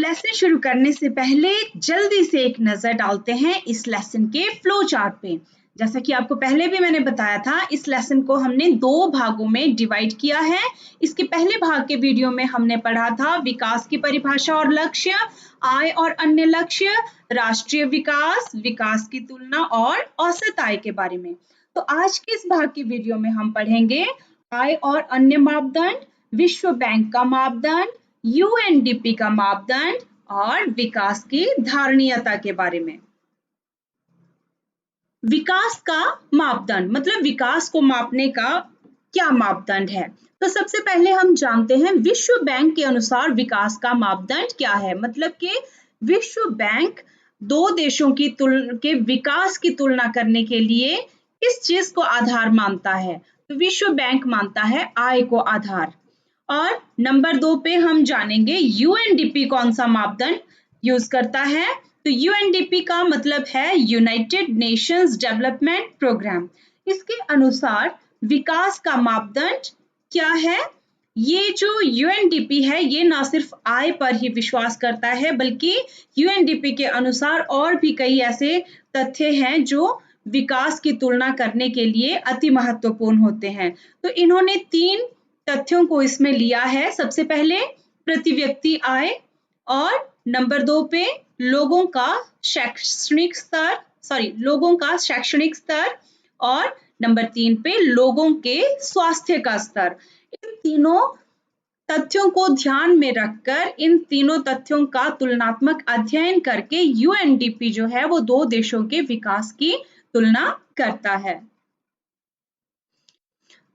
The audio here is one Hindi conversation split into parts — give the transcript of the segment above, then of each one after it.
लेसन शुरू करने से पहले जल्दी से एक नजर डालते हैं इस लेसन के फ्लो चार्ट पे। जैसा कि आपको पहले भी मैंने बताया था, इस लेसन को हमने 2 भागों में डिवाइड किया है। इसके पहले भाग के वीडियो में हमने पढ़ा था विकास की परिभाषा और लक्ष्य, आय और अन्य लक्ष्य, राष्ट्रीय विकास, विकास की तुलना और औसत आय के बारे में। तो आज के इस भाग की वीडियो में हम पढ़ेंगे आय और अन्य मापदंड, विश्व बैंक का मापदंड, यूएनडीपी का मापदंड और विकास की धारणीयता के बारे में। विकास का मापदंड मतलब विकास को मापने का क्या मापदंड है। तो सबसे पहले हम जानते हैं विश्व बैंक के अनुसार विकास का मापदंड क्या है। मतलब कि विश्व बैंक 2 देशों के विकास की तुलना करने के लिए किस चीज को आधार मानता है। तो विश्व बैंक मानता है आय को आधार। और नंबर 2 पे हम जानेंगे यूएनडीपी कौन सा मापदंड यूज करता है। तो यूएनडीपी का मतलब है यूनाइटेड नेशंस डेवलपमेंट प्रोग्राम। इसके अनुसार विकास का मापदंड क्या है। ये जो यूएनडीपी है ये ना सिर्फ आय पर ही विश्वास करता है, बल्कि यूएनडीपी के अनुसार और भी कई ऐसे तथ्य हैं जो विकास की तुलना करने के लिए अति महत्वपूर्ण होते हैं। तो इन्होंने 3 तथ्यों को इसमें लिया है। सबसे पहले प्रति व्यक्ति आय, और नंबर 2 पे लोगों का शैक्षणिक स्तर, और नंबर 3 पे लोगों के स्वास्थ्य का स्तर। इन तीनों तथ्यों को ध्यान में रखकर, इन तीनों तथ्यों का तुलनात्मक अध्ययन करके यूएनडीपी जो है वो 2 देशों के विकास की तुलना करता है।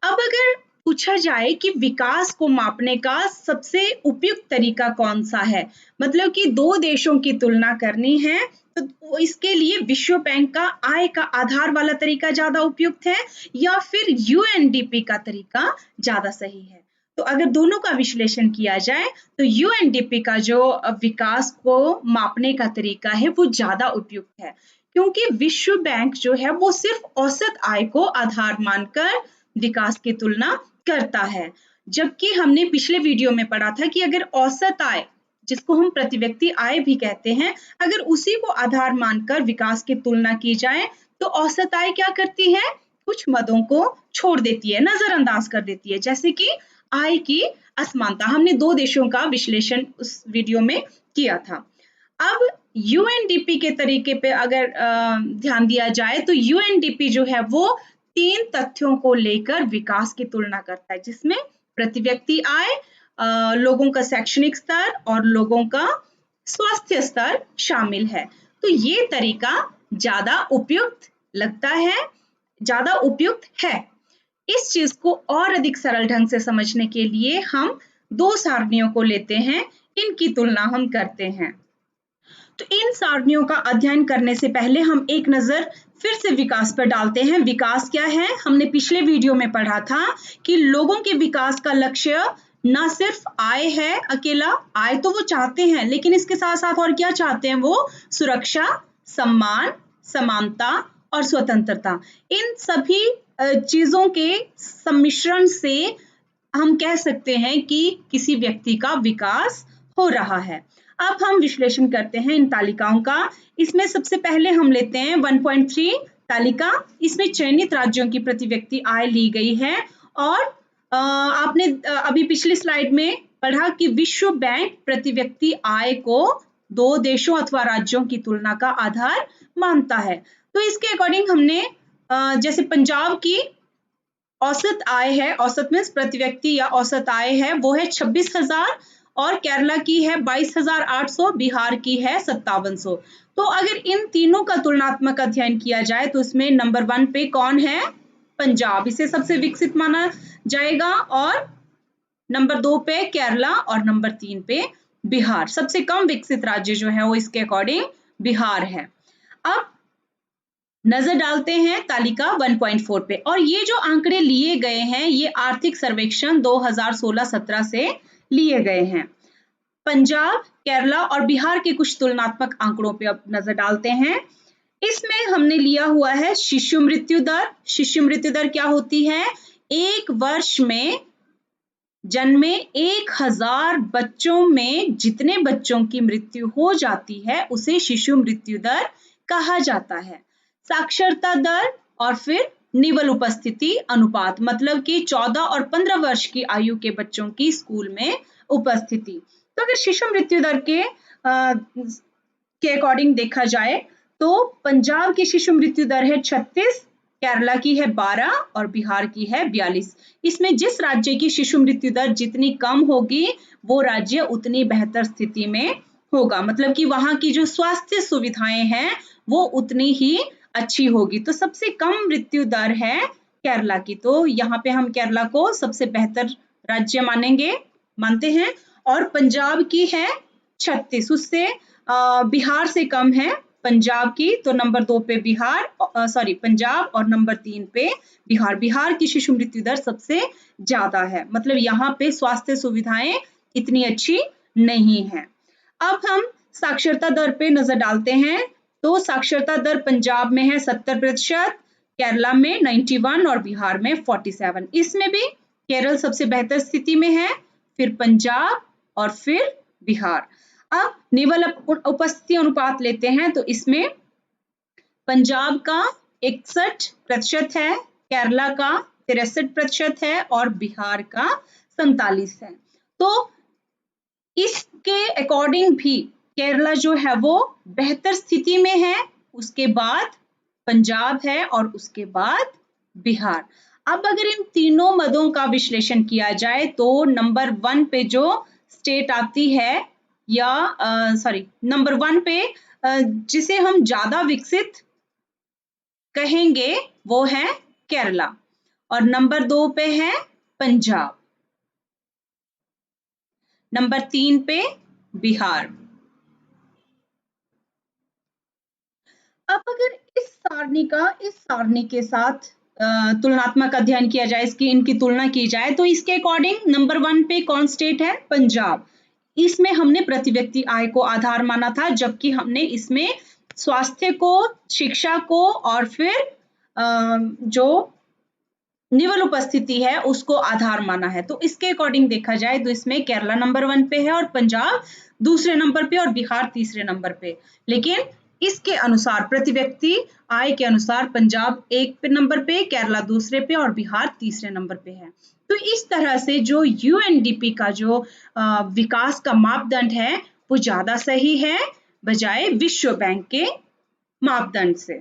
अब अगर पूछा जाए कि विकास को मापने का सबसे उपयुक्त तरीका कौन सा है, मतलब कि 2 देशों की तुलना करनी है, तो इसके लिए विश्व बैंक का आय का आधार वाला तरीका ज्यादा उपयुक्त है या फिर यूएनडीपी का तरीका ज्यादा सही है। तो अगर दोनों का विश्लेषण किया जाए तो यूएनडीपी का जो विकास को मापने का तरीका है वो ज्यादा उपयुक्त है, क्योंकि विश्व बैंक जो है वो सिर्फ औसत आय को आधार मानकर विकास की तुलना करता है। जबकि हमने पिछले वीडियो में पढ़ा था कि अगर औसत आय, जिसको हम प्रति व्यक्ति आय भी कहते हैं, अगर उसी को आधार मानकर विकास की तुलना की जाए तो औसत आय क्या करती है, कुछ मदों को छोड़ देती है, नजरअंदाज कर देती है, जैसे कि आय की असमानता। हमने 2 देशों का विश्लेषण उस वीडियो में किया था। अब यूएनडीपी के तरीके पे अगर ध्यान दिया जाए तो यूएनडीपी जो है वो 3 तथ्यों को लेकर विकास की तुलना करता है, जिसमें प्रति व्यक्ति आय, लोगों का शैक्षणिक स्तर और लोगों का स्वास्थ्य स्तर शामिल है। तो ये तरीका ज्यादा उपयुक्त लगता है, ज्यादा उपयुक्त है। इस चीज को और अधिक सरल ढंग से समझने के लिए हम 2 सारणियों को लेते हैं, इनकी तुलना हम करते हैं। तो इन सारणियों का अध्ययन करने से पहले हम एक नजर फिर से विकास पर डालते हैं। विकास क्या है, हमने पिछले वीडियो में पढ़ा था कि लोगों के विकास का लक्ष्य ना सिर्फ आय है अकेला, आय तो वो चाहते हैं, लेकिन इसके साथ साथ और क्या चाहते हैं वो, सुरक्षा, सम्मान, समानता और स्वतंत्रता। इन सभी चीजों के सम्मिश्रण से हम कह सकते हैं कि किसी व्यक्ति का विकास हो रहा है। अब हम विश्लेषण करते हैं इन तालिकाओं का। इसमें सबसे पहले हम लेते हैं 1.3 तालिका। इसमें चयनित राज्यों की प्रति व्यक्ति आय ली गई है, और आपने अभी पिछली स्लाइड में पढ़ा कि विश्व बैंक प्रति व्यक्ति आय को 2 देशों अथवा राज्यों की तुलना का आधार मानता है। तो इसके अकॉर्डिंग हमने जैसे पंजाब की औसत आय है, औसत मीन्स प्रति व्यक्ति या औसत आय है, वो है 26,000, और केरला की है 22,800, बिहार की है 5700। तो अगर इन तीनों का तुलनात्मक अध्ययन किया जाए तो इसमें नंबर 1 पे कौन है, पंजाब, इसे सबसे विकसित माना जाएगा, और नंबर 2 पे केरला, और नंबर 3 पे बिहार। सबसे कम विकसित राज्य जो है वो इसके अकॉर्डिंग बिहार है। अब नजर डालते हैं तालिका 1.4 पे, और ये जो आंकड़े लिए गए हैं ये आर्थिक सर्वेक्षण 2016-17 से लिए गए हैं। पंजाब, केरला और बिहार के कुछ तुलनात्मक आंकड़ों पे अब नजर डालते हैं। इसमें हमने लिया हुआ है शिशु मृत्यु दर। शिशु मृत्यु दर क्या होती है, 1 वर्ष में जन्मे 1000 बच्चों में जितने बच्चों की मृत्यु हो जाती है उसे शिशु मृत्यु दर कहा जाता है। साक्षरता दर और फिर निवल उपस्थिति अनुपात, मतलब कि 14 और 15 वर्ष की आयु के बच्चों की स्कूल में उपस्थिति। तो अगर शिशु मृत्यु दर के अकॉर्डिंग देखा जाए तो पंजाब की शिशु मृत्यु दर है 36, केरला की है 12 और बिहार की है 42। इसमें जिस राज्य की शिशु मृत्यु दर जितनी कम होगी वो राज्य उतनी बेहतर स्थिति में होगा, मतलब कि वहां की जो स्वास्थ्य सुविधाएं हैं वो उतनी ही अच्छी होगी। तो सबसे कम मृत्यु दर है केरला की, तो यहाँ पे हम केरला को सबसे बेहतर राज्य मानते हैं। और पंजाब की है 36, उससे बिहार से कम है पंजाब की, तो नंबर 2 पे पंजाब और नंबर 3 पे बिहार। बिहार की शिशु मृत्यु दर सबसे ज्यादा है, मतलब यहाँ पे स्वास्थ्य सुविधाएं इतनी अच्छी नहीं है। अब हम साक्षरता दर पे नजर डालते हैं, तो साक्षरता दर पंजाब में है 70%, केरला में 91 और बिहार में 47। इसमें भी केरल सबसे बेहतर स्थिति में है, फिर पंजाब और फिर बिहार। अब निवल उपस्थिति अनुपात लेते हैं, तो इसमें पंजाब का 61% है, केरला का 63% है और बिहार का 47 है। तो इसके अकॉर्डिंग भी केरला जो है वो बेहतर स्थिति में है, उसके बाद पंजाब है और उसके बाद बिहार। अब अगर इन तीनों मदों का विश्लेषण किया जाए तो नंबर 1 पे जो स्टेट आती है या नंबर 1 पे जिसे हम ज्यादा विकसित कहेंगे वो है केरला और नंबर 2 पे है पंजाब, नंबर 3 पे बिहार। अब अगर इस सारणी के साथ तुलनात्मक अध्ययन किया जाए, इनकी तुलना की जाए, तो इसके अकॉर्डिंग नंबर 1 पे कौन स्टेट है? पंजाब। इसमें हमने प्रति व्यक्ति आय को आधार माना था, जबकि हमने इसमें स्वास्थ्य को, शिक्षा को और फिर जो निवल उपस्थिति है उसको आधार माना है। तो इसके अकॉर्डिंग देखा जाए तो इसमें केरला नंबर 1 पे है और पंजाब दूसरे नंबर पे और बिहार तीसरे नंबर पे। लेकिन इसके अनुसार प्रति व्यक्ति आय के अनुसार पंजाब 1 नंबर पे, केरला दूसरे पे और बिहार तीसरे नंबर पे है। तो इस तरह से जो यूएनडीपी का जो विकास का मापदंड है वो ज्यादा सही है बजाय विश्व बैंक के मापदंड से।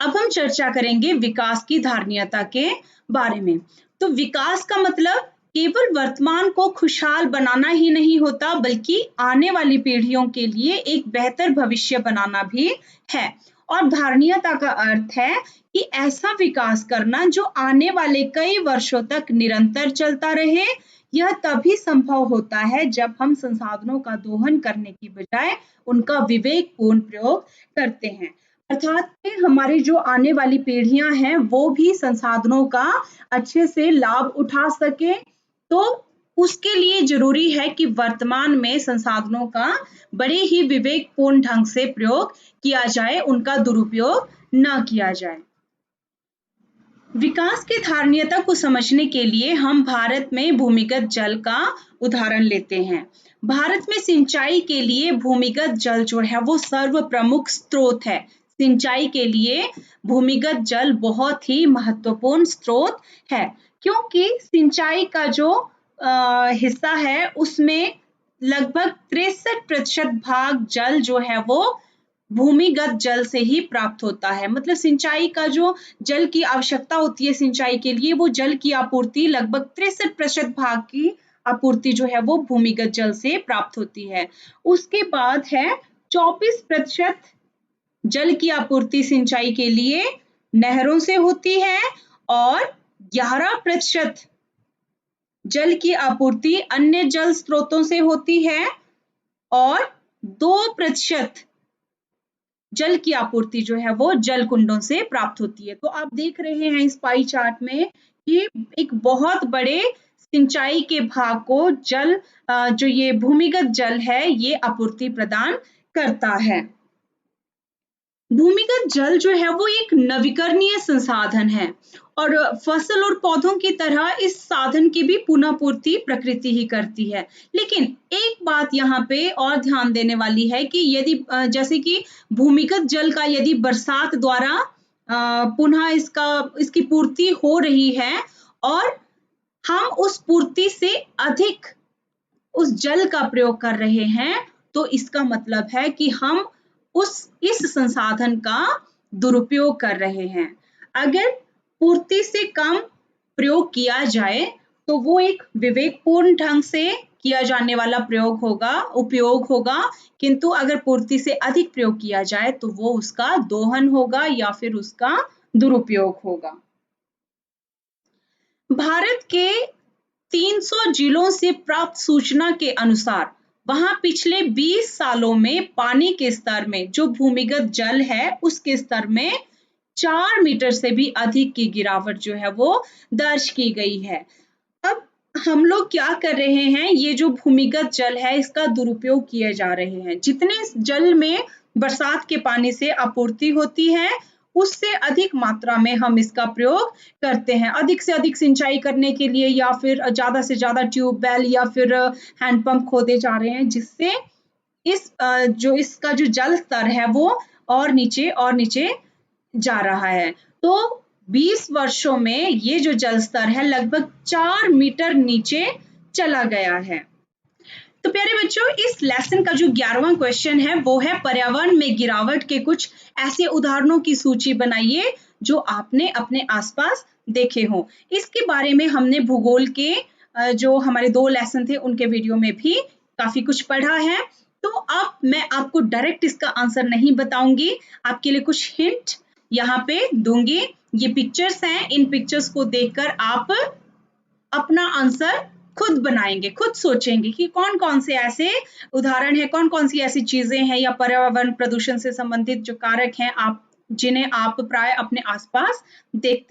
अब हम चर्चा करेंगे विकास की धारणीयता के बारे में। तो विकास का मतलब केवल वर्तमान को खुशहाल बनाना ही नहीं होता, बल्कि आने वाली पीढ़ियों के लिए एक बेहतर भविष्य बनाना भी है। और धारणीयता का अर्थ है कि ऐसा विकास करना जो आने वाले कई वर्षों तक निरंतर चलता रहे। यह तभी संभव होता है जब हम संसाधनों का दोहन करने की बजाय उनका विवेकपूर्ण प्रयोग करते हैं, अर्थात हमारी जो आने वाली पीढ़ियां हैं वो भी संसाधनों का अच्छे से लाभ उठा सके। तो उसके लिए जरूरी है कि वर्तमान में संसाधनों का बड़े ही विवेकपूर्ण ढंग से प्रयोग किया जाए, उनका दुरुपयोग न किया जाए। विकास की धारणीयता को समझने के लिए हम भारत में भूमिगत जल का उदाहरण लेते हैं। भारत में सिंचाई के लिए भूमिगत जल जो है वो सर्व प्रमुख स्रोत है। सिंचाई के लिए भूमिगत जल बहुत ही महत्वपूर्ण स्रोत है, क्योंकि सिंचाई का जो हिस्सा है उसमें लगभग 63% भाग जल जो है वो भूमिगत जल से ही प्राप्त होता है। मतलब सिंचाई का जो जल की आवश्यकता होती है सिंचाई के लिए, वो जल की आपूर्ति लगभग 63% भाग की आपूर्ति जो है वो भूमिगत जल से प्राप्त होती है। उसके बाद है 24% जल की आपूर्ति सिंचाई के लिए नहरों से होती है और 11% जल की आपूर्ति अन्य जल स्रोतों से होती है और 2% जल की आपूर्ति जो है वो जल कुंडों से प्राप्त होती है। तो आप देख रहे हैं इस पाई चार्ट में कि एक बहुत बड़े सिंचाई के भाग को जल जो ये भूमिगत जल है ये आपूर्ति प्रदान करता है। भूमिगत जल जो है वो एक नवीकरणीय संसाधन है और फसल और पौधों की तरह इस साधन की भी पुनः पूर्ति प्रकृति ही करती है। लेकिन एक बात यहाँ पे और ध्यान देने वाली है कि यदि जैसे कि भूमिगत जल का यदि बरसात द्वारा पुनः इसकी पूर्ति हो रही है और हम उस पूर्ति से अधिक उस जल का प्रयोग कर रहे हैं, तो इसका मतलब है कि हम इस संसाधन का दुरुपयोग कर रहे हैं। अगर पूर्ति से कम प्रयोग किया जाए तो वो एक विवेकपूर्ण ढंग से किया जाने वाला उपयोग होगा, किंतु अगर पूर्ति से अधिक प्रयोग किया जाए तो वो उसका दोहन होगा या फिर उसका दुरुपयोग होगा। भारत के 300 जिलों से प्राप्त सूचना के अनुसार वहां पिछले 20 सालों में पानी के स्तर में जो भूमिगत जल है उसके स्तर में 4 मीटर से भी अधिक की गिरावट जो है वो दर्ज की गई है। अब हम लोग क्या कर रहे हैं, ये जो भूमिगत जल है इसका दुरुपयोग किए जा रहे हैं। जितने जल में बरसात के पानी से आपूर्ति होती है उससे अधिक मात्रा में हम इसका प्रयोग करते हैं, अधिक से अधिक सिंचाई करने के लिए या फिर ज्यादा से ज्यादा ट्यूबवेल या फिर हैंडपंप खोदे जा रहे हैं, जिससे इसका जो जल स्तर है वो और नीचे जा रहा है। तो 20 वर्षों में ये जो जल स्तर है लगभग 4 मीटर नीचे चला गया है। तो प्यारे बच्चों, इस लेसन का जो 11वां क्वेश्चन है वो है पर्यावरण में गिरावट के कुछ ऐसे उदाहरणों की सूची बनाइए जो आपने अपने आसपास देखे हों। इसके बारे में हमने भूगोल के जो हमारे 2 लेसन थे उनके वीडियो में भी काफी कुछ पढ़ा है। तो अब मैं आपको डायरेक्ट इसका आंसर नहीं बताऊंगी, आपके लिए कुछ हिंट यहाँ पे दूंगी। ये पिक्चर्स हैं, इन पिक्चर्स को देखकर आप अपना आंसर खुद बनाएंगे, खुद सोचेंगे कि कौन कौन से ऐसे उदाहरण है, कौन कौन सी ऐसी चीजें हैं या पर्यावरण प्रदूषण से संबंधित जो कारक हैं जिन्हें आप प्राय अपने आसपास देखते